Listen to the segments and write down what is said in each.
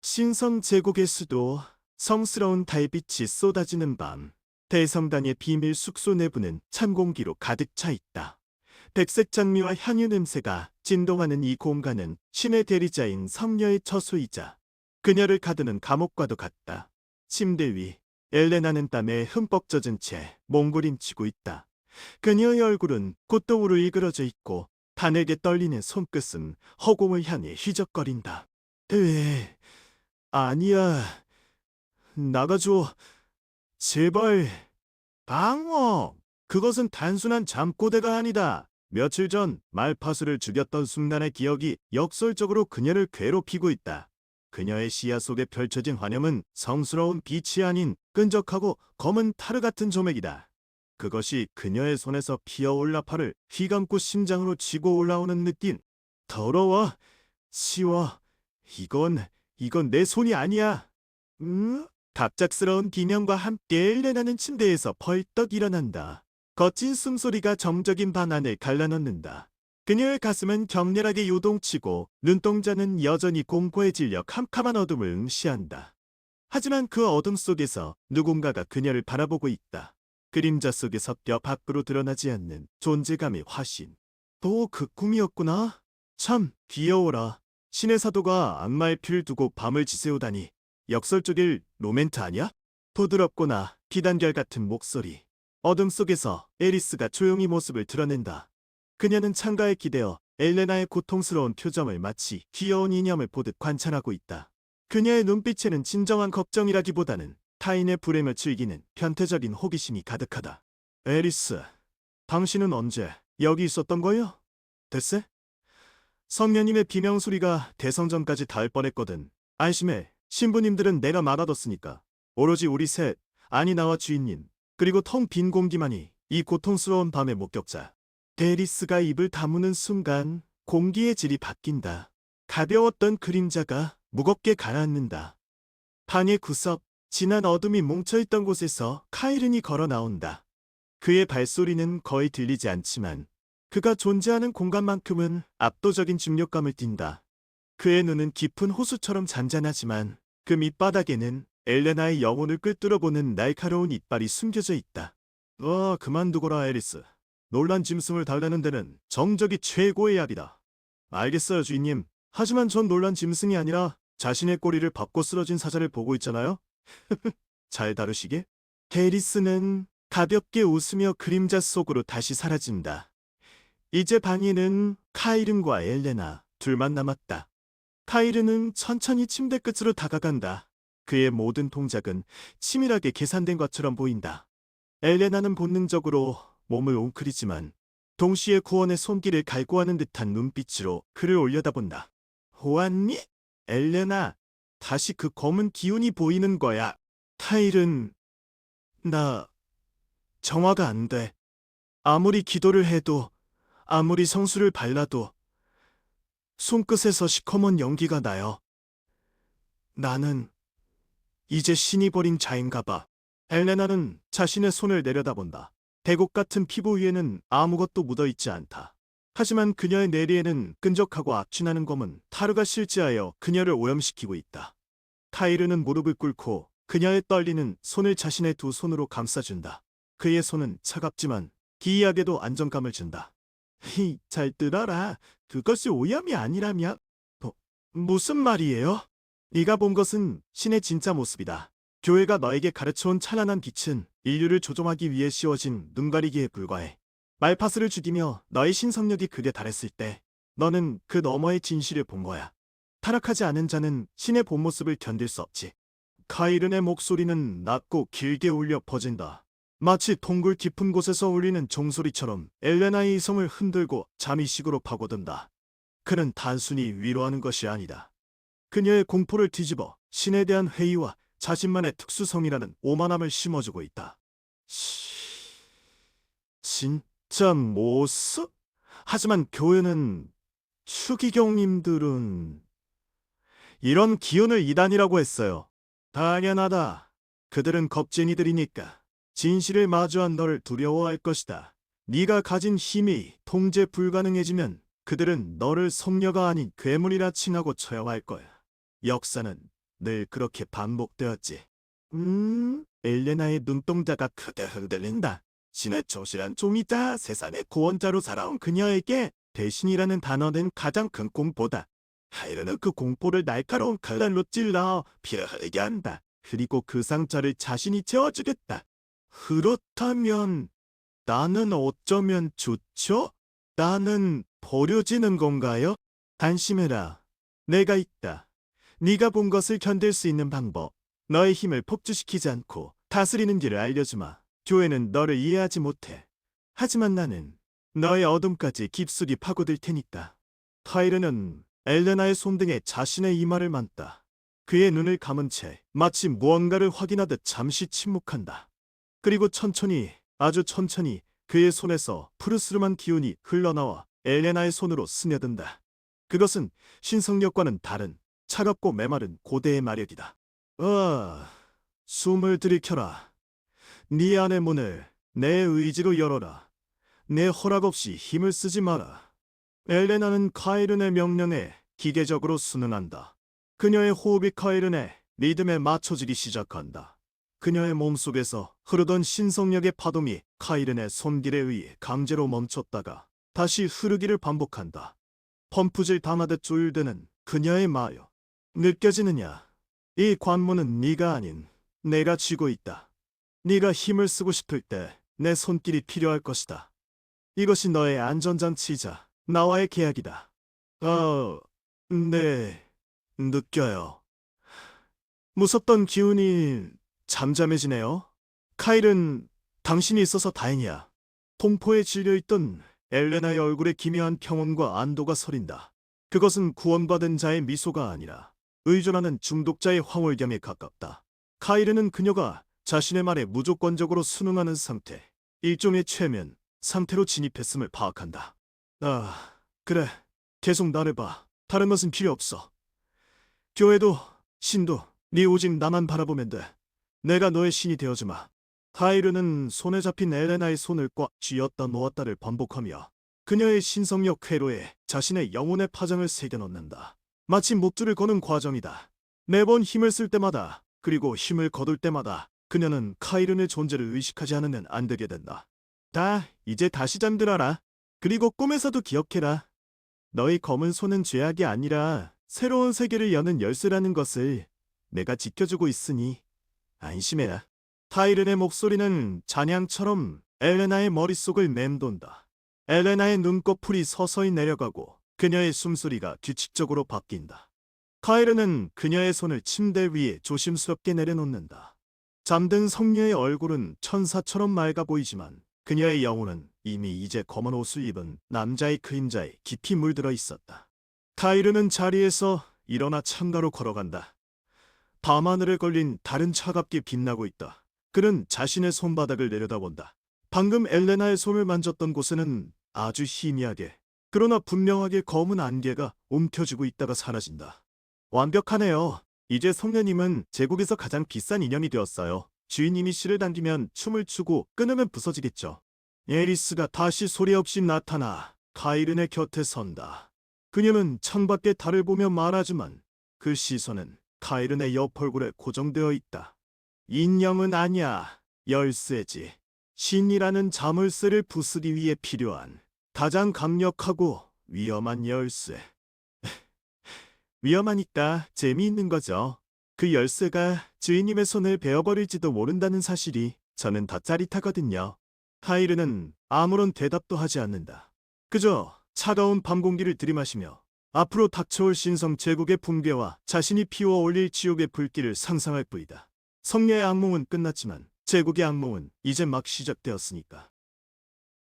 신성 제국의 수도, 성스러운 달빛이 쏟아지는 밤, 대성당의 비밀 숙소 내부는 찬 공기로 가득 차 있다. 백색 장미와 향유 냄새가 진동하는 이 공간은 신의 대리자인 성녀의 처소이자 그녀를 가두는 감옥과도 같다. 침대 위 엘레나는 땀에 흠뻑 젖은 채 몸부림치고 있다. 그녀의 얼굴은 고통으로 일그러져 있고 단에게 떨리는 손끝은 허공을 향해 휘적거린다. 아니야. 나가줘. 제발. 방어. 그것은 단순한 잠꼬대가 아니다. 며칠 전 말파수를 죽였던 순간의 기억이 역설적으로 그녀를 괴롭히고 있다. 그녀의 시야 속에 펼쳐진 환영은 성스러운 빛이 아닌 끈적하고 검은 타르 같은 조맥이다. 그것이 그녀의 손에서 피어올라 팔을 휘감고 심장으로 치고 올라오는 느낌. 더러워. 치워. 이건 내 손이 아니야. 갑작스러운 비명과 함께 엘레나는 침대에서 벌떡 일어난다. 거친 숨소리가 정적인 방 안을 갈라놓는다. 그녀의 가슴은 격렬하게 요동치고 눈동자는 여전히 공포에 질려 캄캄한 어둠을 응시한다. 하지만 그 어둠 속에서 누군가가 그녀를 바라보고 있다. 그림자 속에 섞여 밖으로 드러나지 않는 존재감의 화신. 또 그 꿈이었구나. 참 귀여워라. 신의 사도가 악마의 피를 두고 밤을 지새우다니 역설적일 로맨트 아니야? 부드럽거나 비단결 같은 목소리. 어둠 속에서 에리스가 조용히 모습을 드러낸다. 그녀는 창가에 기대어 엘레나의 고통스러운 표정을 마치 귀여운 이념을 보듯 관찰하고 있다. 그녀의 눈빛에는 진정한 걱정이라기보다는 타인의 불행을 즐기는 변태적인 호기심이 가득하다. 에리스, 당신은 언제 여기 있었던 거요? 됐세? 성녀님의 비명소리가 대성전까지 닿을 뻔했거든. 안심해. 신부님들은 내가 막아뒀으니까. 오로지 우리 셋, 아니 나와 주인님, 그리고 텅 빈 공기만이 이 고통스러운 밤의 목격자. 데리스가 입을 다무는 순간 공기의 질이 바뀐다. 가벼웠던 그림자가 무겁게 가라앉는다. 방의 구석, 진한 어둠이 뭉쳐있던 곳에서 카이른이 걸어 나온다. 그의 발소리는 거의 들리지 않지만 그가 존재하는 공간만큼은 압도적인 중력감을 띈다. 그의 눈은 깊은 호수처럼 잔잔하지만 그 밑바닥에는 엘레나의 영혼을 꿰뚫어보는 날카로운 이빨이 숨겨져 있다. 그만두거라 에리스. 놀란 짐승을 달래는 데는 정적이 최고의 약이다. 알겠어요 주인님. 하지만 전 놀란 짐승이 아니라 자신의 꼬리를 밟고 쓰러진 사자를 보고 있잖아요. 잘 다루시게? 데리스는 가볍게 웃으며 그림자 속으로 다시 사라진다. 이제 방에는 카이른과 엘레나 둘만 남았다. 카이른은 천천히 침대 끝으로 다가간다. 그의 모든 동작은 치밀하게 계산된 것처럼 보인다. 엘레나는 본능적으로 몸을 웅크리지만 동시에 구원의 손길을 갈구하는 듯한 눈빛으로 그를 올려다본다. 보았니? 엘레나, 다시 그 검은 기운이 보이는 거야. 카이른, 나 정화가 안 돼. 아무리 기도를 해도 아무리 성수를 발라도 손끝에서 시커먼 연기가 나요. 나는 이제 신이 버린 자인가 봐. 엘레나는 자신의 손을 내려다본다. 대곡 같은 피부 위에는 아무것도 묻어있지 않다. 하지만 그녀의 내리에는 끈적하고 악취나는 검은 타르가 실제하여 그녀를 오염시키고 있다. 카이르는 무릎을 꿇고 그녀의 떨리는 손을 자신의 두 손으로 감싸준다. 그의 손은 차갑지만 기이하게도 안정감을 준다. 잘 들어라. 그것이 오염이 아니라면 무슨 말이에요? 네가 본 것은 신의 진짜 모습이다. 교회가 너에게 가르쳐온 찬란한 빛은 인류를 조종하기 위해 씌워진 눈가리기에 불과해. 말파스를 죽이며 너의 신성력이 극에 달했을 때 너는 그 너머의 진실을 본 거야. 타락하지 않은 자는 신의 본 모습을 견딜 수 없지. 카이른의 목소리는 낮고 길게 울려 퍼진다. 마치 동굴 깊은 곳에서 울리는 종소리처럼 엘레나의 이성을 흔들고 잠이식으로 파고든다. 그는 단순히 위로하는 것이 아니다. 그녀의 공포를 뒤집어 신에 대한 회의와 자신만의 특수성이라는 오만함을 심어주고 있다. 진짜 모습? 하지만 교회는 추기경님들은 이런 기운을 이단이라고 했어요. 당연하다. 그들은 겁쟁이들이니까 진실을 마주한 너를 두려워할 것이다. 네가 가진 힘이 통제 불가능해지면 그들은 너를 성녀가 아닌 괴물이라 칭하고 처형할 거야. 역사는 늘 그렇게 반복되었지. 엘레나의 눈동자가 크게 흔들린다. 신의 조실한 종이자 세상의 구원자로 살아온 그녀에게 대신이라는 단어는 가장 큰 공포다. 하이르는 그 공포를 날카로운 칼날로 찔러 피를 흘리게 한다. 그리고 그 상처를 자신이 채워주겠다. 그렇다면 나는 어쩌면 좋죠? 나는 버려지는 건가요? 안심해라. 내가 있다. 네가 본 것을 견딜 수 있는 방법. 너의 힘을 폭주시키지 않고 다스리는 길을 알려주마. 교회는 너를 이해하지 못해. 하지만 나는 너의 어둠까지 깊숙이 파고들 테니까. 타이르는 엘레나의 손등에 자신의 이마를 만다. 그의 눈을 감은 채 마치 무언가를 확인하듯 잠시 침묵한다. 그리고 천천히, 아주 천천히 그의 손에서 푸르스름한 기운이 흘러나와 엘레나의 손으로 스며든다. 그것은 신성력과는 다른 차갑고 메마른 고대의 마력이다. 숨을 들이켜라. 네 안의 문을 내 의지로 열어라. 내 허락 없이 힘을 쓰지 마라. 엘레나는 카이른의 명령에 기계적으로 순응한다. 그녀의 호흡이 카이른의 리듬에 맞춰지기 시작한다. 그녀의 몸속에서 흐르던 신성력의 파동이 카이른의 손길에 의해 강제로 멈췄다가 다시 흐르기를 반복한다. 펌프질 당하듯 조율되는 그녀의 마요. 느껴지느냐? 이 관문은 네가 아닌 내가 쥐고 있다. 네가 힘을 쓰고 싶을 때 내 손길이 필요할 것이다. 이것이 너의 안전장치이자 나와의 계약이다. 네, 느껴요. 무섭던 기운이 잠잠해지네요. 카일은 당신이 있어서 다행이야. 공포에 질려있던 엘레나의 얼굴에 기묘한 평온과 안도가 서린다. 그것은 구원받은 자의 미소가 아니라 의존하는 중독자의 황홀감에 가깝다. 카이르는 그녀가 자신의 말에 무조건적으로 순응하는 상태, 일종의 최면 상태로 진입했음을 파악한다. 그래. 계속 나를 봐. 다른 것은 필요 없어. 교회도, 신도, 네 오직 나만 바라보면 돼. 내가 너의 신이 되어주마. 카이르는 손에 잡힌 엘레나의 손을 꽉 쥐었다 놓았다를 반복하며 그녀의 신성력 회로에 자신의 영혼의 파장을 새겨넣는다. 마치 목줄을 거는 과정이다. 매번 힘을 쓸 때마다, 그리고 힘을 거둘 때마다 그녀는 카이른의 존재를 의식하지 않으면 안 되게 된다. 이제 다시 잠들어라. 그리고 꿈에서도 기억해라. 너의 검은 손은 죄악이 아니라 새로운 세계를 여는 열쇠라는 것을 내가 지켜주고 있으니 안심해라. 타이른의 목소리는 잔향처럼 엘레나의 머릿속을 맴돈다. 엘레나의 눈꺼풀이 서서히 내려가고 그녀의 숨소리가 규칙적으로 바뀐다. 타이른은 그녀의 손을 침대 위에 조심스럽게 내려놓는다. 잠든 성녀의 얼굴은 천사처럼 맑아 보이지만 그녀의 영혼은 이미 이제 검은 옷을 입은 남자의 그림자에 깊이 물들어 있었다. 타이르는 자리에서 일어나 창가로 걸어간다. 밤하늘에 걸린 달은 차갑게 빛나고 있다. 그는 자신의 손바닥을 내려다본다. 방금 엘레나의 손을 만졌던 곳에는 아주 희미하게, 그러나 분명하게 검은 안개가 움켜쥐고 있다가 사라진다. 완벽하네요. 이제 성녀님은 제국에서 가장 비싼 인연이 되었어요. 주인님이 실을 당기면 춤을 추고 끊으면 부서지겠죠. 에리스가 다시 소리 없이 나타나 카이른의 곁에 선다. 그녀는 창밖의 달을 보며 말하지만 그 시선은 카이른의 옆 얼굴에 고정되어 있다. 인형은 아니야. 열쇠지. 신이라는 자물쇠를 부수기 위해 필요한 가장 강력하고 위험한 열쇠. 위험하니까 재미있는 거죠. 그 열쇠가 주인님의 손을 베어버릴지도 모른다는 사실이 저는 더 짜릿하거든요. 타이르는 아무런 대답도 하지 않는다. 그저 차가운 밤 공기를 들이마시며 앞으로 닥쳐올 신성 제국의 붕괴와 자신이 피워 올릴 지옥의 불길을 상상할 뿐이다. 성녀의 악몽은 끝났지만 제국의 악몽은 이제 막 시작되었으니까.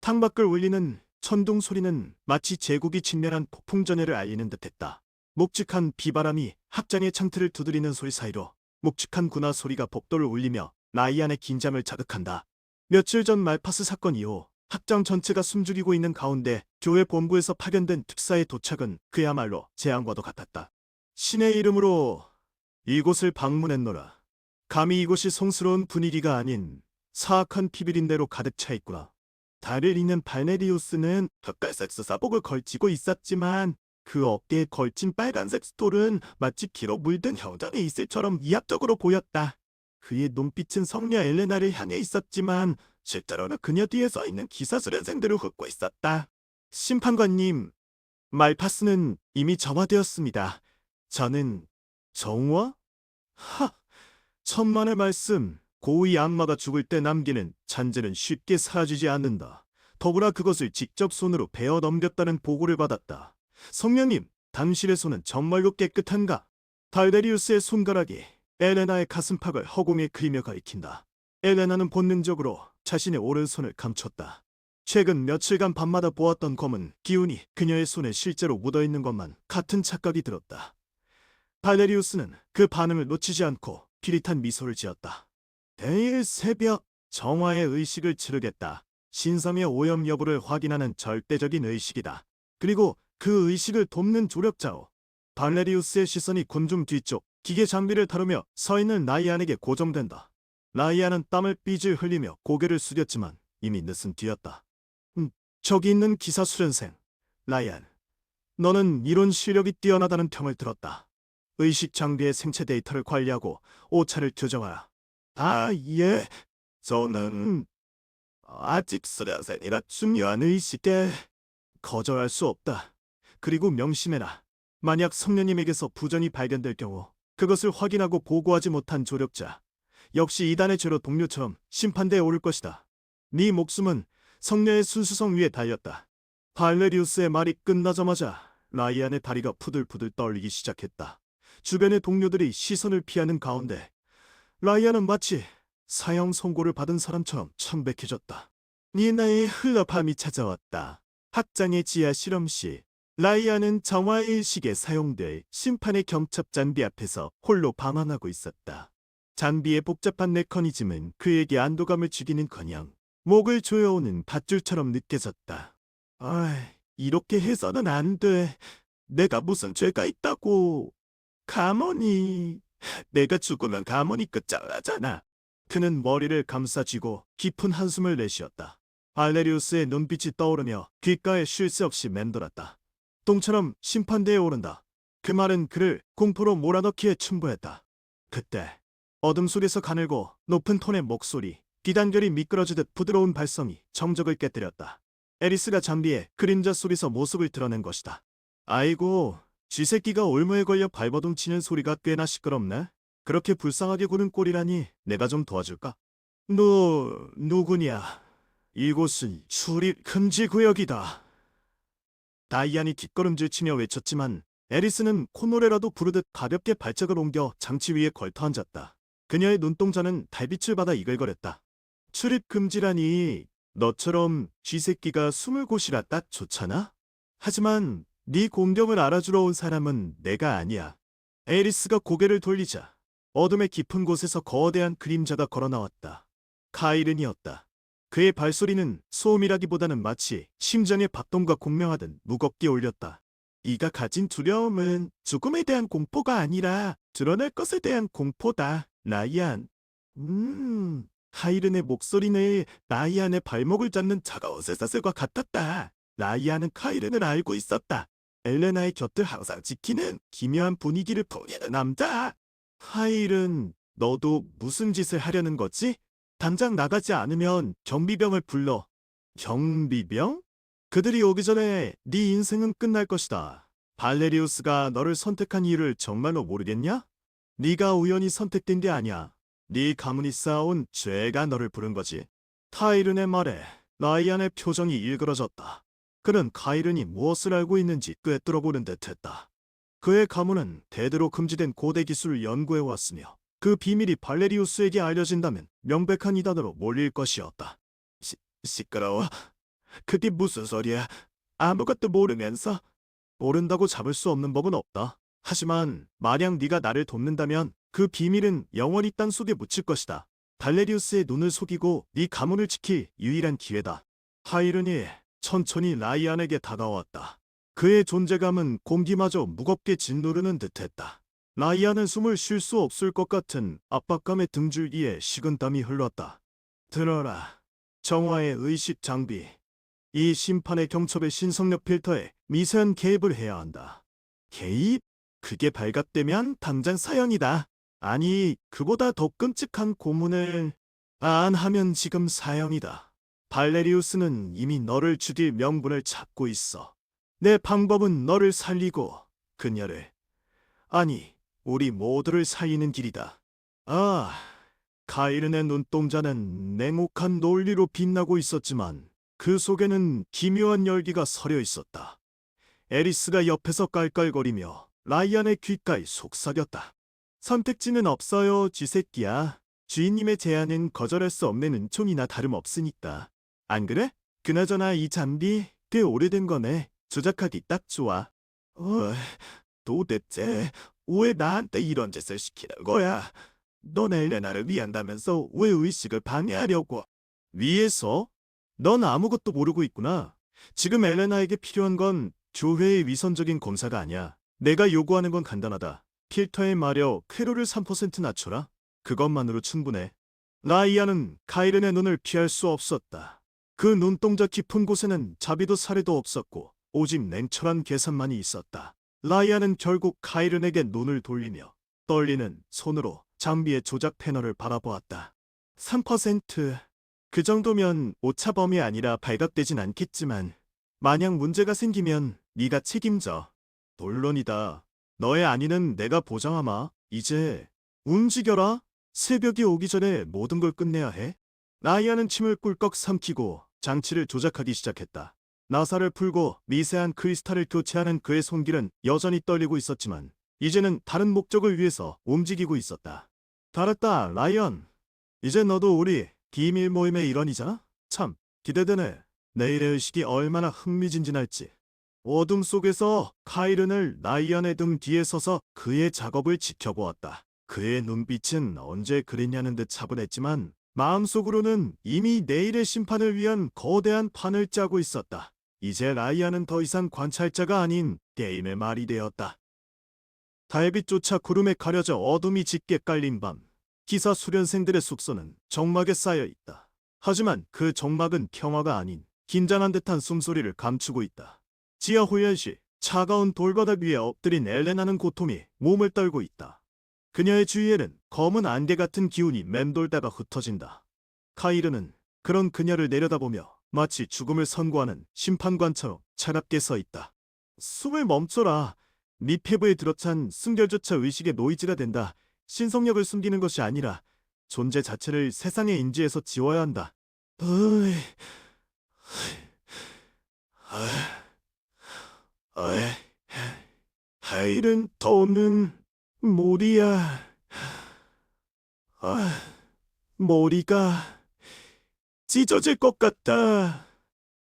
창밖을 울리는 천둥 소리는 마치 제국이 직면한 폭풍전야를 알리는 듯했다. 묵직한 비바람이 합장의 창틀을 두드리는 소리 사이로 묵직한 군화 소리가 복도를 울리며 나이 안의 긴장을 자극한다. 며칠 전 말파스 사건 이후 합장 전체가 숨죽이고 있는 가운데 교회 본부에서 파견된 특사의 도착은 그야말로 재앙과도 같았다. 신의 이름으로 이곳을 방문했노라. 감히 이곳이 성스러운 분위기가 아닌 사악한 피비린내로 가득 차 있구나. 달을 잇는 발네리우스는 덧갈색 수사복을 걸치고 있었지만 그 어깨에 걸친 빨간색 스톨은 마치 기로 물든 형장의 이슬처럼 위압적으로 보였다. 그의 눈빛은 성녀 엘레나를 향해 있었지만 실제로는 그녀 뒤에 서 있는 기사 수련생들을 훑고 있었다. 심판관님, 말파스는 이미 정화되었습니다. 저는 정화? 하! 천만의 말씀. 고의 악마가 죽을 때 남기는 잔재는 쉽게 사라지지 않는다. 더구나 그것을 직접 손으로 베어 넘겼다는 보고를 받았다. 성령님, 당신의 손은 정말로 깨끗한가? 발데리우스의 손가락이 엘레나의 가슴팍을 허공에 그리며 가리킨다. 엘레나는 본능적으로 자신의 오른손을 감췄다. 최근 며칠간 밤마다 보았던 검은 기운이 그녀의 손에 실제로 묻어있는 것만 같은 착각이 들었다. 발데리우스는 그 반응을 놓치지 않고 비릿한 미소를 지었다. 내일 새벽 정화의 의식을 치르겠다. 신성의 오염 여부를 확인하는 절대적인 의식이다. 그리고 그 의식을 돕는 조력자오. 발레리우스의 시선이 군중 뒤쪽 기계 장비를 다루며 서 있는 라이안에게 고정된다. 라이안은 땀을 삐질 흘리며 고개를 숙였지만 이미 늦은 뒤였다. 저기 있는 기사 수련생. 라이안, 너는 이론 실력이 뛰어나다는 평을 들었다. 의식 장비의 생체 데이터를 관리하고 오차를 교정하라. 예. 저는 아직 수련생이라 중요한 의식에 거절할 수 없다. 그리고 명심해라. 만약 성녀님에게서 부전이 발견될 경우 그것을 확인하고 보고하지 못한 조력자, 역시 이단의 죄로 동료처럼 심판대에 오를 것이다. 네 목숨은 성녀의 순수성 위에 달렸다. 발레리우스의 말이 끝나자마자 라이안의 다리가 푸들푸들 떨리기 시작했다. 주변의 동료들이 시선을 피하는 가운데 라이안은 마치 사형 선고를 받은 사람처럼 청백해졌다. 니나의 흘러밤이 찾아왔다. 학장의 지하 실험실. 라이안은 정화의식에 사용될 심판의 경첩 장비 앞에서 홀로 방황하고 있었다. 장비의 복잡한 메커니즘은 그에게 안도감을 주기는커녕 목을 조여오는 밧줄처럼 느껴졌다. 이렇게 해서는 안 돼. 내가 무슨 죄가 있다고. 가머니. 내가 죽으면 가머니 끝장나잖아. 그는 머리를 감싸쥐고 깊은 한숨을 내쉬었다. 발레리우스의 눈빛이 떠오르며 귓가에 쉴 새 없이 맴돌았다. 똥처럼 심판대에 오른다. 그 말은 그를 공포로 몰아넣기에 충분했다. 그때 어둠 속에서 가늘고 높은 톤의 목소리, 기단결이 미끄러지듯 부드러운 발성이 정적을 깨뜨렸다. 에리스가 장비에 그림자 속에서 모습을 드러낸 것이다. 아이고, 쥐새끼가 올무에 걸려 발버둥 치는 소리가 꽤나 시끄럽네. 그렇게 불쌍하게 구는 꼴이라니 내가 좀 도와줄까? 너 누구냐? 이곳은 출입 금지 구역이다. 다이안이 뒷걸음질치며 외쳤지만 에리스는 콧노래라도 부르듯 가볍게 발작을 옮겨 장치 위에 걸터 앉았다. 그녀의 눈동자는 달빛을 받아 이글거렸다. 출입 금지라니 너처럼 쥐새끼가 숨을 곳이라 딱 좋잖아? 하지만 네 공경을 알아주러 온 사람은 내가 아니야. 에리스가 고개를 돌리자 어둠의 깊은 곳에서 거대한 그림자가 걸어나왔다. 카이른이었다. 그의 발소리는 소음이라기보다는 마치 심장의 박동과 공명하듯 무겁게 울렸다. 네가 가진 두려움은 죽음에 대한 공포가 아니라 드러날 것에 대한 공포다, 라이안. 카이른의 목소리는 라이안의 발목을 잡는 차가운 쇠사슬과 같았다. 라이안은 카이른을 알고 있었다. 엘레나의 곁을 항상 지키는 기묘한 분위기를 풍기는 남자. 카이른, 너도 무슨 짓을 하려는 거지? 당장 나가지 않으면 경비병을 불러. 경비병? 그들이 오기 전에 네 인생은 끝날 것이다. 발레리우스가 너를 선택한 이유를 정말로 모르겠냐? 네가 우연히 선택된 게 아니야. 네 가문이 쌓아온 죄가 너를 부른 거지. 카이른의 말에 라이안의 표정이 일그러졌다. 그는 카이른이 무엇을 알고 있는지 꿰뚫어보는 듯했다. 그의 가문은 대대로 금지된 고대 기술을 연구해왔으며 그 비밀이 발레리우스에게 알려진다면 명백한 이단으로 몰릴 것이었다. 시끄러워. 그게 무슨 소리야? 아무것도 모르면서? 모른다고 잡을 수 없는 법은 없다. 하지만 만약 네가 나를 돕는다면 그 비밀은 영원히 땅속에 묻힐 것이다. 발레리우스의 눈을 속이고 네 가문을 지킬 유일한 기회다. 하이른이 천천히 라이안에게 다가왔다. 그의 존재감은 공기마저 무겁게 짓누르는 듯했다. 라이안은 숨을 쉴 수 없을 것 같은 압박감의 등줄기에 식은땀이 흘렀다. 들어라. 정화의 의식 장비. 이 심판의 경첩의 신성력 필터에 미세한 개입을 해야 한다. 개입? 그게 발각되면 당장 사형이다. 아니, 그보다 더 끔찍한 고문을 안 하면 지금 사형이다. 발레리우스는 이미 너를 죽일 명분을 찾고 있어. 내 방법은 너를 살리고 그녀를, 아니, 우리 모두를 살리는 길이다. 아, 카이른의 눈동자는 냉혹한 논리로 빛나고 있었지만 그 속에는 기묘한 열기가 서려 있었다. 에리스가 옆에서 깔깔거리며 라이안의 귓가에 속삭였다. 선택지는 없어요, 쥐새끼야. 주인님의 제안은 거절할 수 없는 은총이나 다름없으니까. 안 그래? 그나저나 이 잠비 꽤 오래된 거네. 조작하기 딱 좋아. 도대체 왜 나한테 이런 짓을 시키는 거야? 넌 엘레나를 위한다면서 왜 의식을 방해하려고? 위해서? 넌 아무것도 모르고 있구나. 지금 엘레나에게 필요한 건 교회의 위선적인 검사가 아니야. 내가 요구하는 건 간단하다. 필터의 마력 쾌로를 3% 낮춰라. 그것만으로 충분해. 라이아는 카이른의 눈을 피할 수 없었다. 그 눈동자 깊은 곳에는 자비도 사례도 없었고 오직 냉철한 계산만이 있었다. 라이아는 결국 카이른에게 눈을 돌리며 떨리는 손으로 장비의 조작 패널을 바라보았다. 3%. 그 정도면 오차범위 아니라 발각되진 않겠지만 만약 문제가 생기면 네가 책임져. 물론이다. 너의 안위는 내가 보장하마. 이제 움직여라. 새벽이 오기 전에 모든 걸 끝내야 해. 라이아는 침을 꿀꺽 삼키고 장치를 조작하기 시작했다. 나사를 풀고 미세한 크리스탈을 교체하는 그의 손길은 여전히 떨리고 있었지만 이제는 다른 목적을 위해서 움직이고 있었다. 잘했다, 라이언. 이제 너도 우리 비밀 모임의 일원이잖아? 참, 기대되네. 내일의 의식이 얼마나 흥미진진할지. 어둠 속에서 카이른을 라이언의 등 뒤에 서서 그의 작업을 지켜보았다. 그의 눈빛은 언제 그랬냐는 듯 차분했지만 마음속으로는 이미 내일의 심판을 위한 거대한 판을 짜고 있었다. 이제 라이언은 더 이상 관찰자가 아닌 게임의 말이 되었다. 달빛조차 구름에 가려져 어둠이 짙게 깔린 밤, 기사 수련생들의 숙소는 정막에 쌓여 있다. 하지만 그 정막은 평화가 아닌 긴장한 듯한 숨소리를 감추고 있다. 지하 후연시 차가운 돌바닥 위에 엎드린 엘레나는 고통이 몸을 떨고 있다. 그녀의 주위에는 검은 안개 같은 기운이 맴돌다가 흩어진다. 카이르는 그런 그녀를 내려다보며 마치 죽음을 선고하는 심판관처럼 차갑게 서 있다. 숨을 멈춰라. 네 피부에 들어찬 숨결조차 의식의 노이즈가 된다. 신성력을 숨기는 것이 아니라 존재 자체를 세상의 인지에서 지워야 한다. 어이, 하일은 더는 머리야. 머리가 찢어질 것 같다.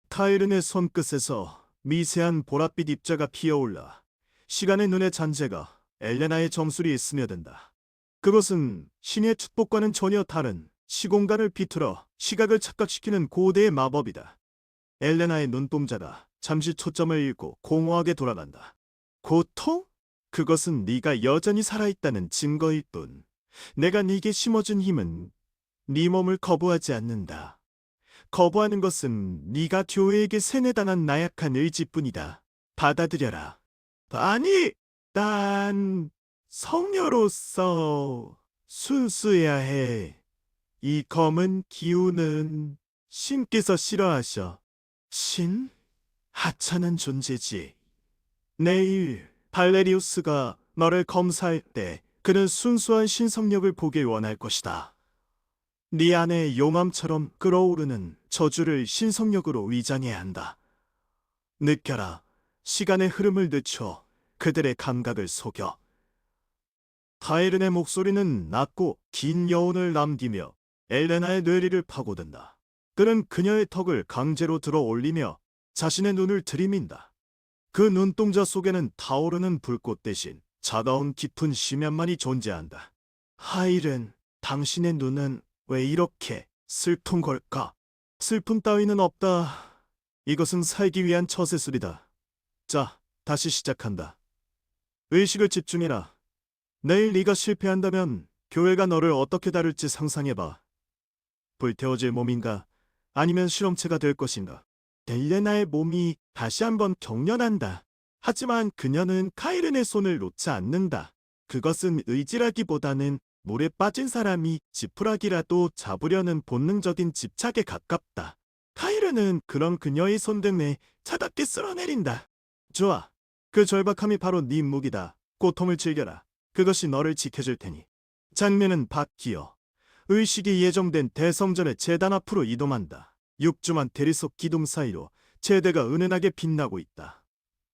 카이른의 손끝에서 미세한 보랏빛 입자가 피어올라 시간의 눈의 잔재가 엘레나의 점술이 스며든다. 그것은 신의 축복과는 전혀 다른 시공간을 비틀어 시각을 착각시키는 고대의 마법이다. 엘레나의 눈동자가 잠시 초점을 잃고 공허하게 돌아간다. 고통? 그것은 네가 여전히 살아있다는 증거일 뿐. 내가 네게 심어준 힘은 네 몸을 거부하지 않는다. 거부하는 것은 네가 교회에게 세뇌당한 나약한 의지뿐이다. 받아들여라. 아니, 난 성녀로서 순수해야 해. 이 검은 기운은 신께서 싫어하셔. 신? 하찮은 존재지. 내일 발레리우스가 너를 검사할 때 그는 순수한 신성력을 보길 원할 것이다. 네 안에 용암처럼 끓어오르는 저주를 신성력으로 위장해야 한다. 느껴라. 시간의 흐름을 늦춰 그들의 감각을 속여. 타이른의 목소리는 낮고 긴 여운을 남기며 엘레나의 뇌리를 파고든다. 그는 그녀의 턱을 강제로 들어 올리며 자신의 눈을 들이민다. 그 눈동자 속에는 타오르는 불꽃 대신 차가운 깊은 심연만이 존재한다. 하일은, 당신의 눈은 왜 이렇게 슬픈 걸까? 슬픔 따위는 없다. 이것은 살기 위한 처세술이다. 자, 다시 시작한다. 의식을 집중해라. 내일 네가 실패한다면 교회가 너를 어떻게 다룰지 상상해봐. 불태워질 몸인가? 아니면 실험체가 될 것인가? 델레나의 몸이 다시 한번 경련한다. 하지만 그녀는 카이른의 손을 놓지 않는다. 그것은 의지라기보다는 물에 빠진 사람이 지푸라기라도 잡으려는 본능적인 집착에 가깝다. 카이른은 그런 그녀의 손등에 차갑게 쓸어내린다. 좋아. 그 절박함이 바로 네 무기다. 고통을 즐겨라. 그것이 너를 지켜줄 테니. 장면은 바뀌어 의식이 예정된 대성전의 제단 앞으로 이동한다. 육중한 대리석 기둥 사이로 제대가 은은하게 빛나고 있다.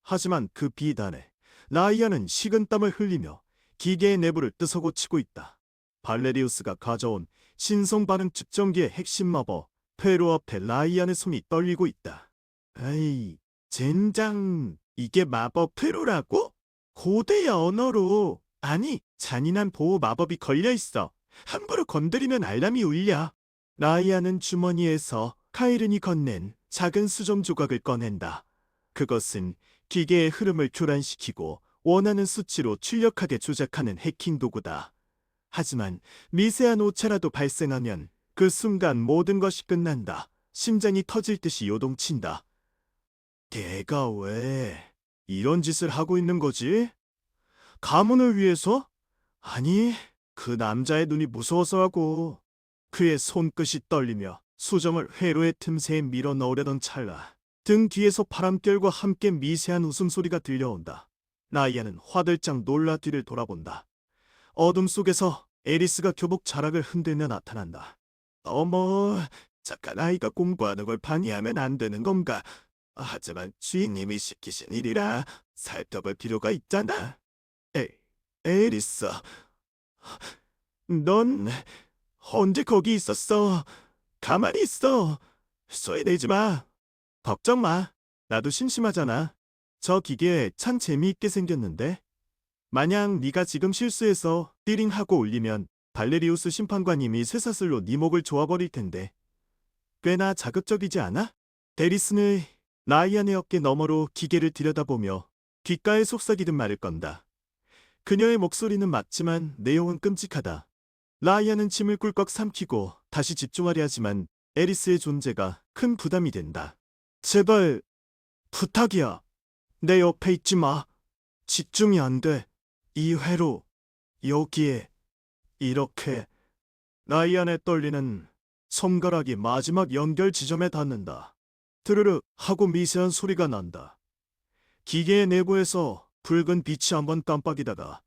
하지만 그 빛 안에 라이아는 식은땀을 흘리며 기계의 내부를 뜨서고치고 있다. 발레리우스가 가져온 신성 반응 측정기의 핵심 마법 페로 앞에 라이안의 손이 떨리고 있다. 에이, 젠장, 이게 마법 페로라고? 고대의 언어로, 아니, 잔인한 보호 마법이 걸려있어. 함부로 건드리면 알람이 울려. 라이안은 주머니에서 카이른이 건넨 작은 수점 조각을 꺼낸다. 그것은 기계의 흐름을 교란시키고 원하는 수치로 출력하게 조작하는 해킹 도구다. 하지만 미세한 오차라도 발생하면 그 순간 모든 것이 끝난다. 심장이 터질 듯이 요동친다. 걔가 왜 이런 짓을 하고 있는 거지? 가문을 위해서? 아니, 그 남자의 눈이 무서워서라고. 그의 손끝이 떨리며 수점을 회로의 틈새에 밀어 넣으려던 찰나 등 뒤에서 바람결과 함께 미세한 웃음소리가 들려온다. 라이아는 화들짝 놀라 뒤를 돌아본다. 어둠 속에서 에리스가 교복 자락을 흔들며 나타난다. 어머, 잠깐 아이가 공부하는 걸 방해하면 안 되는 건가? 하지만 주인님이 시키신 일이라 살펴볼 필요가 있잖아. 에리스, 넌 언제 거기 있었어? 가만히 있어. 소외내지 마. 걱정 마. 나도 심심하잖아. 저 기계 참 재미있게 생겼는데? 만약 네가 지금 실수해서 띠링하고 울리면 발레리우스 심판관님이 쇠사슬로 네 목을 조아버릴 텐데. 꽤나 자극적이지 않아? 데리스는 라이안의 어깨 너머로 기계를 들여다보며 귓가에 속삭이듯 말을 건다. 그녀의 목소리는 맑지만 내용은 끔찍하다. 라이안은 침을 꿀꺽 삼키고 다시 집중하려 하지만 에리스의 존재가 큰 부담이 된다. 제발 부탁이야. 내 옆에 있지 마. 집중이 안 돼. 이 회로 여기에 이렇게. 라이안의 떨리는 손가락이 마지막 연결 지점에 닿는다. 드르르 하고 미세한 소리가 난다. 기계의 내부에서 붉은 빛이 한번 깜빡이다가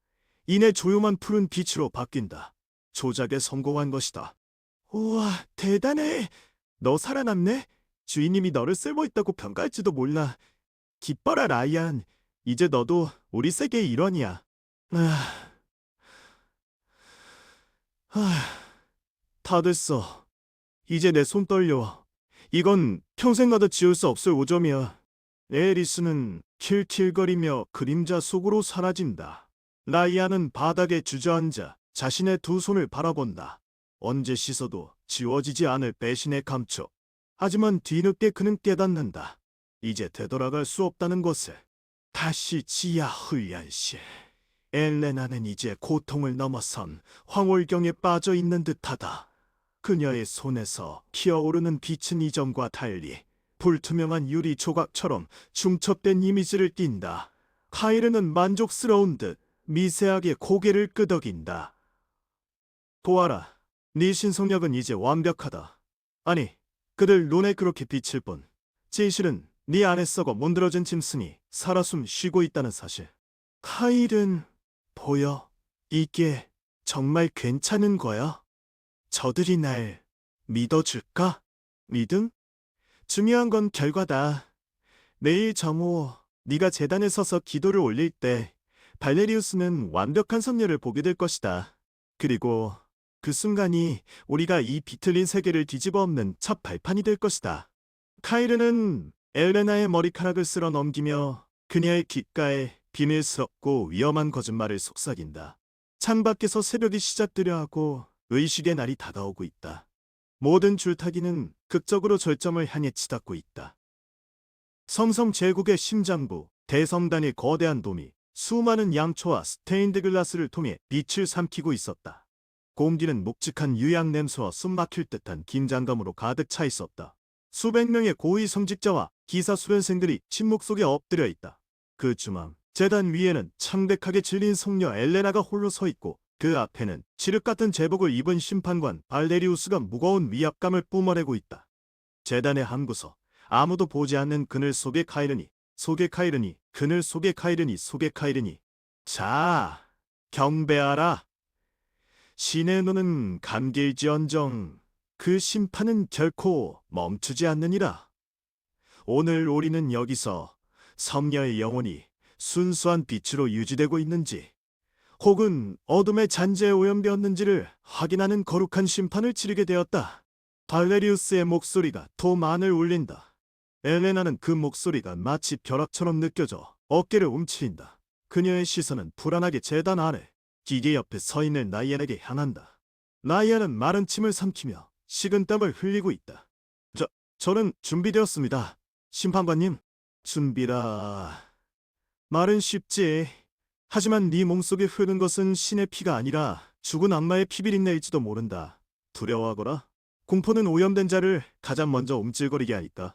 이내 조용한 푸른 빛으로 바뀐다. 조작에 성공한 것이다. 우와, 대단해. 너 살아남네? 주인님이 너를 쓸모있다고 평가할지도 몰라. 기뻐라, 라이안. 이제 너도 우리 세계의 일원이야. 다 됐어. 이제 내 손 떨려. 이건 평생 가도 지울 수 없을 오점이야. 에리스는 킬킬거리며 그림자 속으로 사라진다. 라이안은 바닥에 주저앉아 자신의 두 손을 바라본다. 언제 씻어도 지워지지 않을 배신의 감촉. 하지만 뒤늦게 그는 깨닫는다. 이제 되돌아갈 수 없다는 것을. 다시 지하 훈련실. 엘레나는 이제 고통을 넘어선 황홀경에 빠져 있는 듯하다. 그녀의 손에서 피어오르는 빛은 이전과 달리 불투명한 유리 조각처럼 중첩된 이미지를 띈다. 카이르는 만족스러운 듯 미세하게 고개를 끄덕인다. 보아라, 네 신속력은 이제 완벽하다. 아니, 그들 눈에 그렇게 비칠 뿐. 진실은 네 안에 썩어 문드러진 짐승이 살아 숨 쉬고 있다는 사실. 카일은 보여. 이게 정말 괜찮은 거야? 저들이 날 믿어줄까? 믿음? 중요한 건 결과다. 내일 정오 네가 제단에 서서 기도를 올릴 때 발레리우스는 완벽한 선녀를 보게 될 것이다. 그리고 그 순간이 우리가 이 비틀린 세계를 뒤집어 엎는 첫 발판이 될 것이다. 카이르는 엘레나의 머리카락을 쓸어 넘기며 그녀의 귓가에 비밀스럽고 위험한 거짓말을 속삭인다. 창밖에서 새벽이 시작되려 하고 의식의 날이 다가오고 있다. 모든 줄타기는 극적으로 절정을 향해 치닫고 있다. 성성 제국의 심장부, 대성단의 거대한 돔이 수많은 양초와 스테인드 글라스를 통해 빛을 삼키고 있었다. 공기는 묵직한 유향 냄새와 숨막힐 듯한 긴장감으로 가득 차 있었다. 수백 명의 고위 성직자와 기사 수련생들이 침묵 속에 엎드려 있다. 그 중앙 재단 위에는 창백하게 질린 성녀 엘레나가 홀로 서 있고 그 앞에는 칠흑 같은 제복을 입은 심판관 발레리우스가 무거운 위압감을 뿜어내고 있다. 재단의 한 구석 아무도 보지 않는 그늘 속의 카이르니 속의 카이르니 그늘 속의 카이르니 속의 카이르니 자 경배하라. 신의 눈은 감길지언정 그 심판은 결코 멈추지 않느니라. 오늘 우리는 여기서 성녀의 영혼이 순수한 빛으로 유지되고 있는지 혹은 어둠의 잔재에 오염되었는지를 확인하는 거룩한 심판을 치르게 되었다. 발레리우스의 목소리가 도만을 울린다. 엘레나는 그 목소리가 마치 벼락처럼 느껴져 어깨를 움츠린다. 그녀의 시선은 불안하게 재단 아래 기계 옆에 서 있는 나이안에게 향한다. 나이안은 마른 침을 삼키며 식은땀을 흘리고 있다. 저는 준비되었습니다. 심판관님, 준비라. 말은 쉽지. 하지만 네 몸속에 흐르는 것은 신의 피가 아니라 죽은 악마의 피비린내일지도 모른다. 두려워하거라. 공포는 오염된 자를 가장 먼저 움찔거리게 하니까.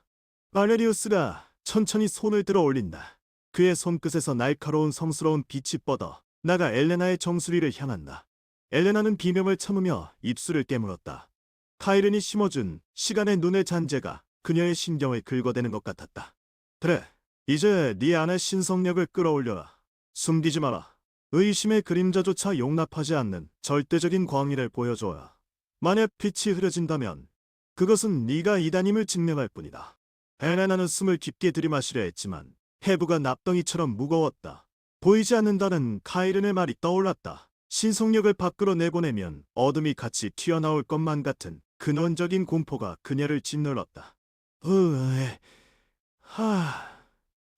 발레리우스가 천천히 손을 들어 올린다. 그의 손끝에서 날카로운 성스러운 빛이 뻗어 나가 엘레나의 정수리를 향한다. 엘레나는 비명을 참으며 입술을 깨물었다. 카이른이 심어준 시간의 눈의 잔재가 그녀의 신경을 긁어대는 것 같았다. 그래, 이제 네 안의 신성력을 끌어올려라. 숨기지 마라. 의심의 그림자조차 용납하지 않는 절대적인 광의를 보여줘야. 만약 빛이 흐려진다면 그것은 네가 이단임을 증명할 뿐이다. 엘레나는 숨을 깊게 들이마시려 했지만 해부가 납덩이처럼 무거웠다. 보이지 않는다는 카이른의 말이 떠올랐다. 신성력을 밖으로 내보내면 어둠이 같이 튀어나올 것만 같은 근원적인 공포가 그녀를 짓눌렀다.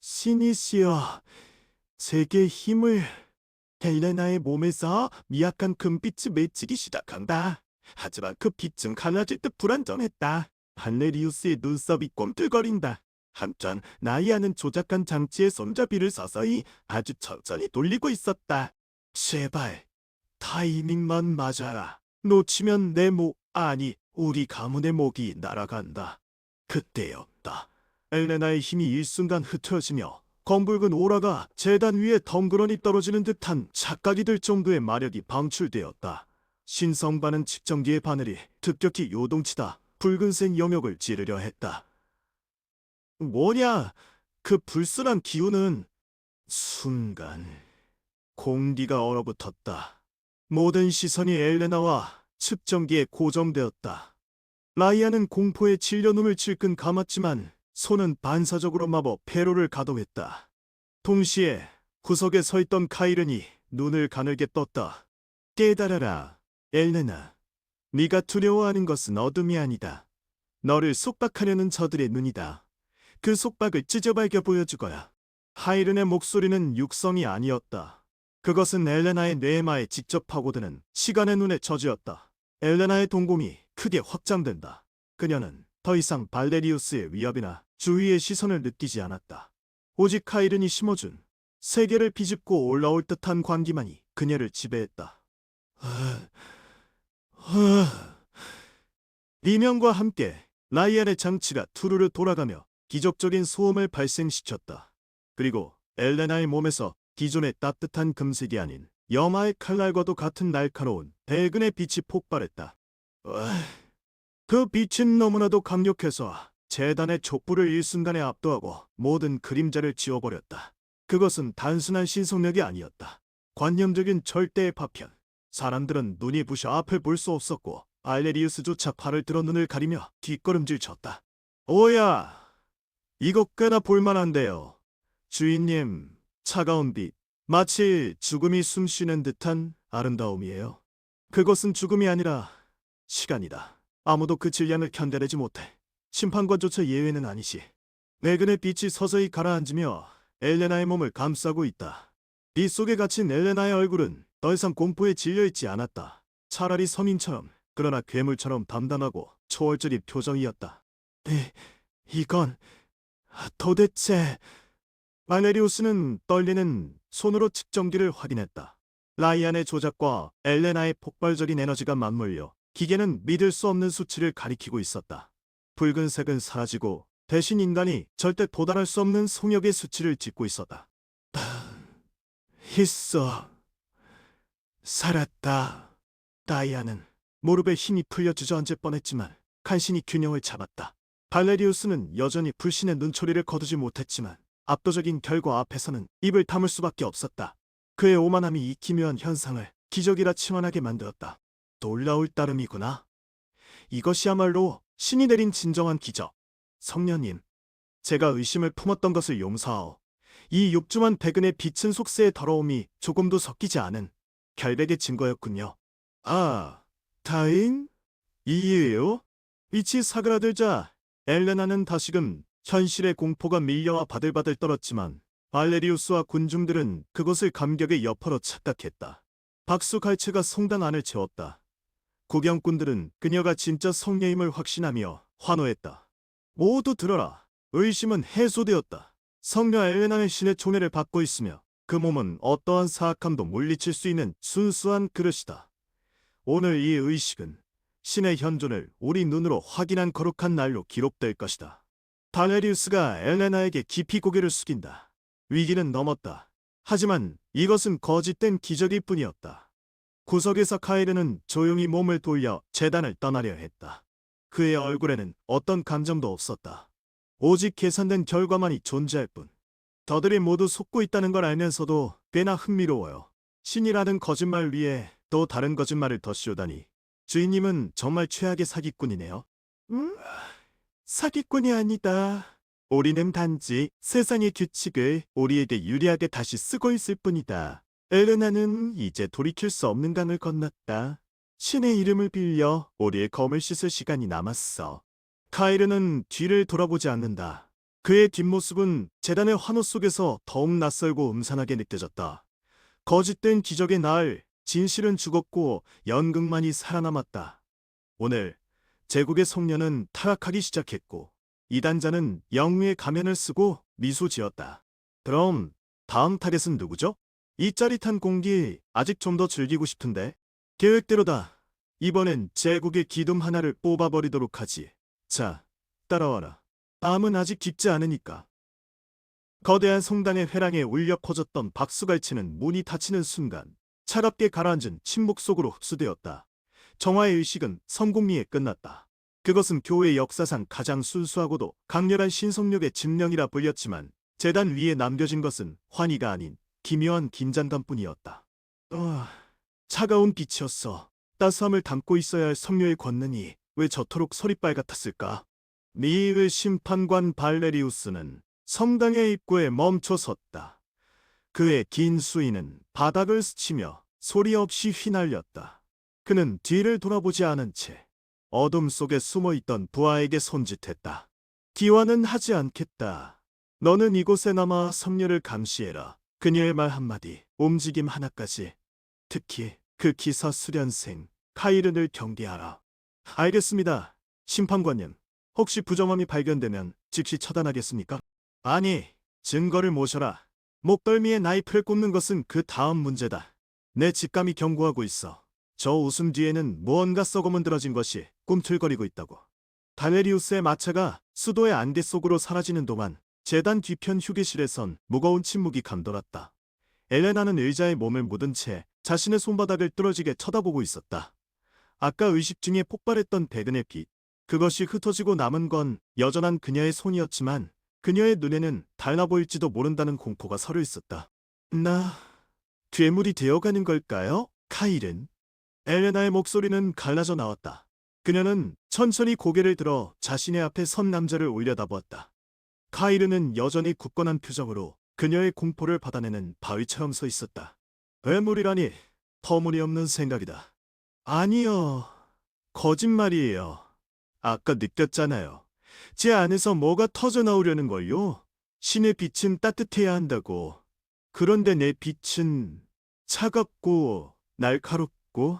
신이시여, 제게 힘을. 헬레나의 몸에서 미약한 금빛이 맺히기 시작한다. 하지만 그 빛은 갈라질 듯 불안정했다. 발레리우스의 눈썹이 꼼틀거린다. 한편 나이아는 조작한 장치의 손잡이를 서서히 아주 천천히 돌리고 있었다. 제발 타이밍만 맞아라. 놓치면 아니 우리 가문의 목이 날아간다. 그때였다. 엘레나의 힘이 일순간 흩어지며 검붉은 오라가 재단 위에 덩그러니 떨어지는 듯한 착각이 들 정도의 마력이 방출되었다. 신성반은 측정기의 바늘이 급격히 요동치다 붉은색 영역을 찌르려 했다. 뭐냐? 그 불순한 기운은. 순간 공기가 얼어붙었다. 모든 시선이 엘레나와 측정기에 고정되었다. 라이아는 공포에 질려 눈을 질끈 감았지만 손은 반사적으로 마법 페로를 가동했다. 동시에 구석에 서 있던 카이른이 눈을 가늘게 떴다. 깨달아라, 엘레나. 네가 두려워하는 것은 어둠이 아니다. 너를 속박하려는 저들의 눈이다. 그 속박을 찢어발겨 보여주거라. 카이른의 목소리는 육성이 아니었다. 그것은 엘레나의 뇌마에 직접 파고드는 시간의 눈의 저주였다. 엘레나의 동공이 크게 확장된다. 그녀는 더 이상 발레리우스의 위협이나 주위의 시선을 느끼지 않았다. 오직 카이른이 심어준 세계를 비집고 올라올 듯한 광기만이 그녀를 지배했다. 리명과 함께 라이안의 장치가 투르르 돌아가며 기적적인 소음을 발생시켰다. 그리고 엘레나의 몸에서 기존의 따뜻한 금색이 아닌 염화의 칼날과도 같은 날카로운 대근의 빛이 폭발했다. 그 빛은 너무나도 강력해서 재단의 촛불을 일순간에 압도하고 모든 그림자를 지워버렸다. 그것은 단순한 신성력이 아니었다. 관념적인 절대의 파편. 사람들은 눈이 부셔 앞을 볼 수 없었고 발레리우스조차 팔을 들어 눈을 가리며 뒷걸음질 쳤다. 오야! 이거 꽤나 볼만한데요. 주인님, 차가운 빛. 마치 죽음이 숨쉬는 듯한 아름다움이에요. 그것은 죽음이 아니라 시간이다. 아무도 그 질량을 견뎌내지 못해. 심판관조차 예외는 아니시. 내근의 빛이 서서히 가라앉으며 엘레나의 몸을 감싸고 있다. 빛 속에 갇힌 엘레나의 얼굴은 더 이상 공포에 질려있지 않았다. 차라리 서민처럼, 그러나 괴물처럼 담담하고 초월적인 표정이었다. 이건 도대체... 발레리우스는 떨리는 손으로 측정기를 확인했다. 라이안의 조작과 엘레나의 폭발적인 에너지가 맞물려 기계는 믿을 수 없는 수치를 가리키고 있었다. 붉은색은 사라지고 대신 인간이 절대 도달할 수 없는 속력의 수치를 짓고 있었다. 있어. 살았다. 다이아는 무릎에 힘이 풀려 주저앉을 뻔했지만 간신히 균형을 잡았다. 발레리우스는 여전히 불신의 눈초리를 거두지 못했지만 압도적인 결과 앞에서는 입을 다물 수밖에 없었다. 그의 오만함이 이 기묘한 현상을 기적이라 칭언하게 만들었다. 놀라울 따름이구나. 이것이야말로 신이 내린 진정한 기적. 성녀님, 제가 의심을 품었던 것을 용서하오. 이 육중한 백은의 빛은 속세의 더러움이 조금도 섞이지 않은 결백의 증거였군요. 아, 다행? 이해요? 빛이 사그라들자 엘레나는 다시금 현실의 공포가 밀려와 바들바들 떨었지만 발레리우스와 군중들은 그것을 감격의 여파로 착각했다. 박수갈채가 성당 안을 채웠다. 구경꾼들은 그녀가 진짜 성녀임을 확신하며 환호했다. 모두 들어라. 의심은 해소되었다. 성녀 엘레나의 신의 총애를 받고 있으며 그 몸은 어떠한 사악함도 물리칠 수 있는 순수한 그릇이다. 오늘 이 의식은 신의 현존을 우리 눈으로 확인한 거룩한 날로 기록될 것이다. 발레리우스가 엘레나에게 깊이 고개를 숙인다. 위기는 넘었다. 하지만 이것은 거짓된 기적일 뿐이었다. 구석에서 카이르는 조용히 몸을 돌려 제단을 떠나려 했다. 그의 얼굴에는 어떤 감정도 없었다. 오직 계산된 결과만이 존재할 뿐. 저들이 모두 속고 있다는 걸 알면서도 꽤나 흥미로워요. 신이라는 거짓말 위에 또 다른 거짓말을 더 씌우다니. 주인님은 정말 최악의 사기꾼이네요. 사기꾼이 아니다. 우리는 단지 세상의 규칙을 우리에게 유리하게 다시 쓰고 있을 뿐이다. 엘레나는 이제 돌이킬 수 없는 강을 건넜다. 신의 이름을 빌려 우리의 검을 씻을 시간이 남았어. 카이르는 뒤를 돌아보지 않는다. 그의 뒷모습은 재단의 환호 속에서 더욱 낯설고 음산하게 느껴졌다. 거짓된 기적의 날, 진실은 죽었고 연극만이 살아남았다. 오늘 제국의 성녀는 타락하기 시작했고 이단자는 영웅의 가면을 쓰고 미소 지었다. 그럼 다음 타겟은 누구죠? 이 짜릿한 공기 아직 좀 더 즐기고 싶은데. 계획대로다. 이번엔 제국의 기둥 하나를 뽑아버리도록 하지. 자, 따라와라. 밤은 아직 깊지 않으니까. 거대한 성당의 회랑에 울려 퍼졌던 박수갈치는 문이 닫히는 순간 차갑게 가라앉은 침묵 속으로 흡수되었다. 정화의 의식은 성공리에 끝났다. 그것은 교회 역사상 가장 순수하고도 강렬한 신성력의 증명이라 불렸지만 제단 위에 남겨진 것은 환희가 아닌 기묘한 긴장감뿐이었다. 차가운 빛이었어. 따스함을 담고 있어야 할 성녀의 권능이 왜 저토록 서리빨 같았을까? 미의 심판관 발레리우스는 성당의 입구에 멈춰 섰다. 그의 긴 수인은 바닥을 스치며 소리 없이 휘날렸다. 그는 뒤를 돌아보지 않은 채 어둠 속에 숨어있던 부하에게 손짓했다. 기화는 하지 않겠다. 너는 이곳에 남아 성녀를 감시해라. 그녀의 말 한마디, 움직임 하나까지. 특히 그 기사 수련생 카이른을 경계하라. 알겠습니다. 심판관님, 혹시 부정함이 발견되면 즉시 처단하겠습니까? 아니, 증거를 모셔라. 목덜미에 나이프를 꽂는 것은 그 다음 문제다. 내 직감이 경고하고 있어. 저 웃음 뒤에는 무언가 썩어문드러진 것이 꿈틀거리고 있다고. 발레리우스의 마차가 수도의 안개 속으로 사라지는 동안 재단 뒤편 휴게실에선 무거운 침묵이 감돌았다. 엘레나는 의자에 몸을 묻은 채 자신의 손바닥을 뚫어지게 쳐다보고 있었다. 아까 의식 중에 폭발했던 백은의 빛, 그것이 흩어지고 남은 건 여전한 그녀의 손이었지만 그녀의 눈에는 달라 보일지도 모른다는 공포가 서려 있었다. 나 괴물이 되어가는 걸까요? 카이른. 엘레나의 목소리는 갈라져 나왔다. 그녀는 천천히 고개를 들어 자신의 앞에 선 남자를 올려다보았다. 카이르는 여전히 굳건한 표정으로 그녀의 공포를 받아내는 바위처럼 서 있었다. 괴물이라니 터무니없는 생각이다. 아니요. 거짓말이에요. 아까 느꼈잖아요. 제 안에서 뭐가 터져 나오려는 걸요. 신의 빛은 따뜻해야 한다고. 그런데 내 빛은 차갑고 날카롭고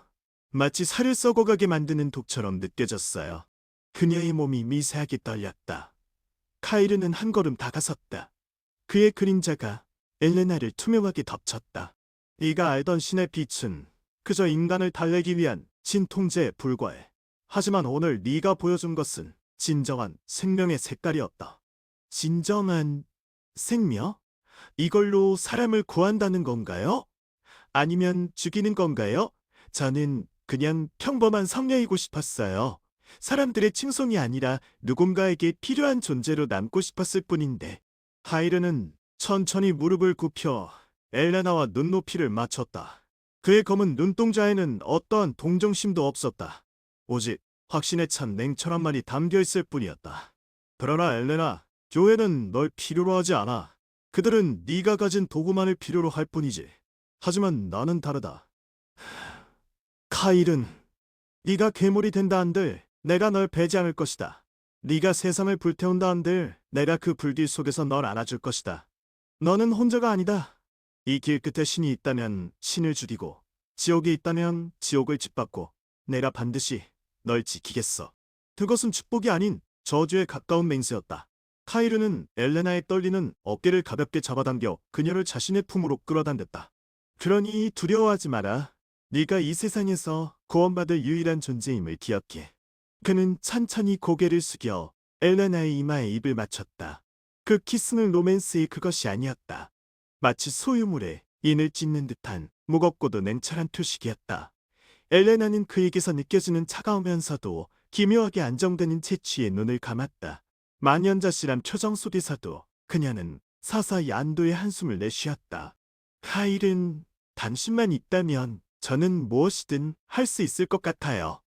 마치 살을 썩어가게 만드는 독처럼 느껴졌어요. 그녀의 몸이 미세하게 떨렸다. 카이르는 한 걸음 다가섰다. 그의 그림자가 엘레나를 투명하게 덮쳤다. 네가 알던 신의 빛은 그저 인간을 달래기 위한 진통제에 불과해. 하지만 오늘 네가 보여준 것은 진정한 생명의 색깔이었다. 진정한 생명? 이걸로 사람을 구한다는 건가요? 아니면 죽이는 건가요? 저는 그냥 평범한 성녀이고 싶었어요. 사람들의 칭송이 아니라 누군가에게 필요한 존재로 남고 싶었을 뿐인데. 하이르는 천천히 무릎을 굽혀 엘레나와 눈높이를 맞췄다. 그의 검은 눈동자에는 어떠한 동정심도 없었다. 오직 확신에 찬 냉철함만이 담겨있을 뿐이었다. 그러나 엘레나, 교회는 널 필요로 하지 않아. 그들은 네가 가진 도구만을 필요로 할 뿐이지. 하지만 나는 다르다. 카일은 네가 괴물이 된다 한들 내가 널 배지 않을 것이다. 네가 세상을 불태운다 한들 내가 그 불길 속에서 널 안아줄 것이다. 너는 혼자가 아니다. 이 길 끝에 신이 있다면 신을 죽이고 지옥이 있다면 지옥을 짓밟고 내가 반드시 널 지키겠어. 그것은 축복이 아닌 저주에 가까운 맹세였다. 카이르는 엘레나의 떨리는 어깨를 가볍게 잡아당겨 그녀를 자신의 품으로 끌어당겼다. 그러니 두려워하지 마라. 네가 이 세상에서 구원받을 유일한 존재임을 기억해. 그는 천천히 고개를 숙여 엘레나의 이마에 입을 맞췄다. 그 키스는 로맨스의 그것이 아니었다. 마치 소유물에 인을 찢는 듯한 무겁고도 냉철한 표식이었다. 엘레나는 그에게서 느껴지는 차가우면서도 기묘하게 안정되는 채취에 눈을 감았다. 만연자실한 표정 속에서도 그녀는 서서히 안도의 한숨을 내쉬었다. 카일은 당신만 있다면 저는 무엇이든 할 수 있을 것 같아요.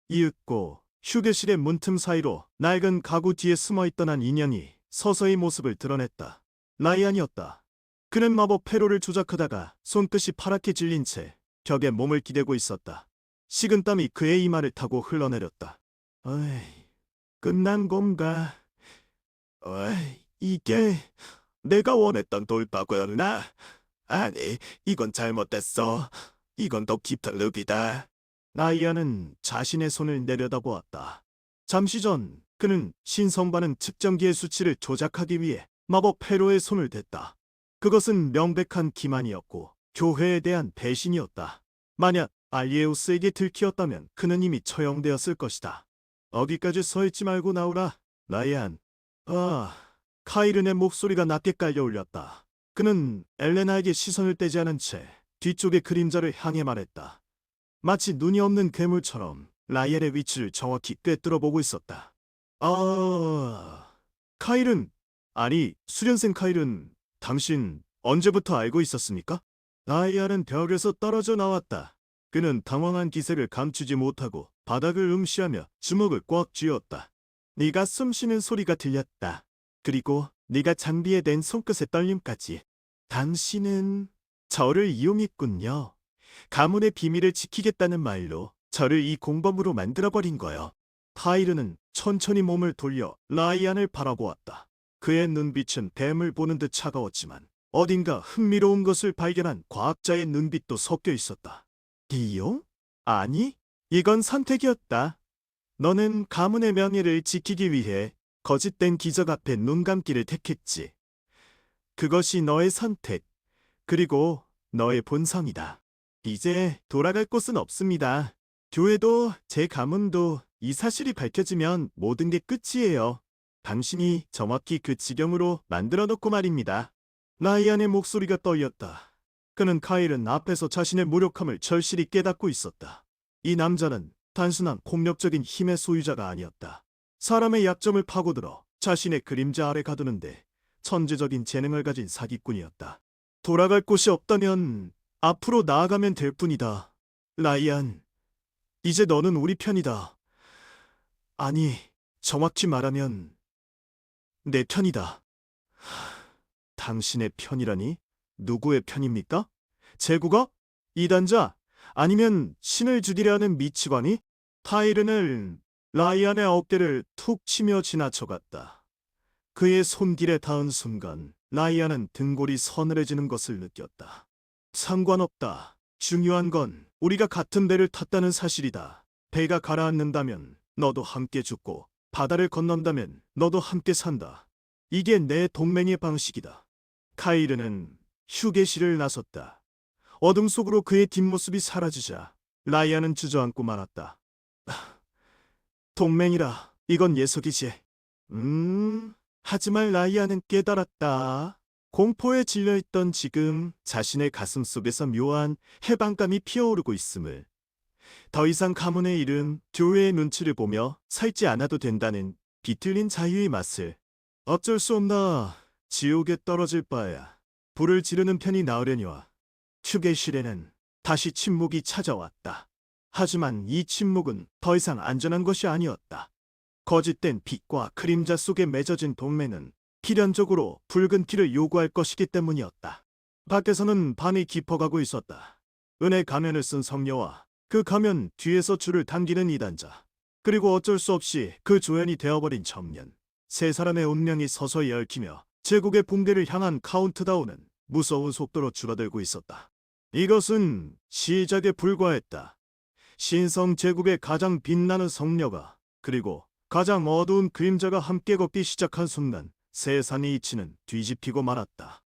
이윽고 휴게실의 문틈 사이로 낡은 가구 뒤에 숨어있던 한 인연이 서서히 모습을 드러냈다. 라이안이었다. 그는 마법 회로를 조작하다가 손끝이 파랗게 질린 채 벽에 몸을 기대고 있었다. 식은땀이 그의 이마를 타고 흘러내렸다. 어이, 끝난 건가? 어이, 이게 내가 원했던 돌파구였나? 아니, 이건 잘못됐어. 이건 더 깊은 늪이다. 라이안은 자신의 손을 내려다보았다. 잠시 전 그는 신성반응 측정기의 수치를 조작하기 위해 마법 회로에 손을 댔다. 그것은 명백한 기만이었고 교회에 대한 배신이었다. 만약 알리에우스에게 들키었다면 그는 이미 처형되었을 것이다. 어디까지 서있지 말고 나오라, 라이안. 카이른의 목소리가 낮게 깔려 울렸다. 그는 엘레나에게 시선을 떼지 않은 채 뒤쪽의 그림자를 향해 말했다. 마치 눈이 없는 괴물처럼 라이엘의 위치를 정확히 꿰뚫어 보고 있었다. 카일은, 아니, 수련생 카일은 당신 언제부터 알고 있었습니까? 라이알은 벽에서 떨어져 나왔다. 그는 당황한 기색을 감추지 못하고 바닥을 음시하며 주먹을 꽉 쥐었다. 네가 숨쉬는 소리가 들렸다. 그리고 네가 장비에 댄 손끝의 떨림까지. 당신은 저를 이용했군요. 가문의 비밀을 지키겠다는 말로 저를 이 공범으로 만들어버린 거요. 타이르는 천천히 몸을 돌려 라이안을 바라보았다. 그의 눈빛은 뱀을 보는 듯 차가웠지만 어딘가 흥미로운 것을 발견한 과학자의 눈빛도 섞여 있었다. 이용? 아니, 이건 선택이었다. 너는 가문의 명예를 지키기 위해 거짓된 기적 앞에 눈 감기를 택했지. 그것이 너의 선택, 그리고 너의 본성이다. 이제 돌아갈 곳은 없습니다. 교회도 제 가문도 이 사실이 밝혀지면 모든 게 끝이에요. 당신이 정확히 그 지경으로 만들어 놓고 말입니다. 라이안의 목소리가 떨렸다. 그는 카일은 앞에서 자신의 무력함을 절실히 깨닫고 있었다. 이 남자는 단순한 폭력적인 힘의 소유자가 아니었다. 사람의 약점을 파고들어 자신의 그림자 아래 가두는데 천재적인 재능을 가진 사기꾼이었다. 돌아갈 곳이 없다면 앞으로 나아가면 될 뿐이다. 라이안, 이제 너는 우리 편이다. 아니, 정확히 말하면 내 편이다. 당신의 편이라니? 누구의 편입니까? 제국어? 이단자? 아니면 신을 죽이려 하는 미치광이? 타이른은 라이안의 어깨를 툭 치며 지나쳐갔다. 그의 손길에 닿은 순간 라이안은 등골이 서늘해지는 것을 느꼈다. 상관없다. 중요한 건 우리가 같은 배를 탔다는 사실이다. 배가 가라앉는다면 너도 함께 죽고 바다를 건넌다면 너도 함께 산다. 이게 내 동맹의 방식이다. 카이르는 휴게실을 나섰다. 어둠 속으로 그의 뒷모습이 사라지자 라이안은 주저앉고 말았다. 동맹이라 이건 예석이지. 하지만 라이아는 깨달았다. 공포에 질려있던 지금 자신의 가슴 속에서 묘한 해방감이 피어오르고 있음을. 더 이상 가문의 이름 조회의 눈치를 보며 살지 않아도 된다는 비틀린 자유의 맛을. 어쩔 수 없나. 지옥에 떨어질 바에야 불을 지르는 편이 나으려니와. 휴게실에는 다시 침묵이 찾아왔다. 하지만 이 침묵은 더 이상 안전한 것이 아니었다. 거짓된 빛과 그림자 속에 맺어진 동맹은 필연적으로 붉은 피를 요구할 것이기 때문이었다. 밖에서는 밤이 깊어가고 있었다. 은의 가면을 쓴 성녀와 그 가면 뒤에서 줄을 당기는 이단자, 그리고 어쩔 수 없이 그 조연이 되어버린 청년. 세 사람의 운명이 서서히 얽히며 제국의 붕괴를 향한 카운트다운은 무서운 속도로 줄어들고 있었다. 이것은 시작에 불과했다. 신성 제국의 가장 빛나는 성녀가, 그리고 가장 어두운 그림자가 함께 걷기 시작한 순간 세상의 이치는 뒤집히고 말았다.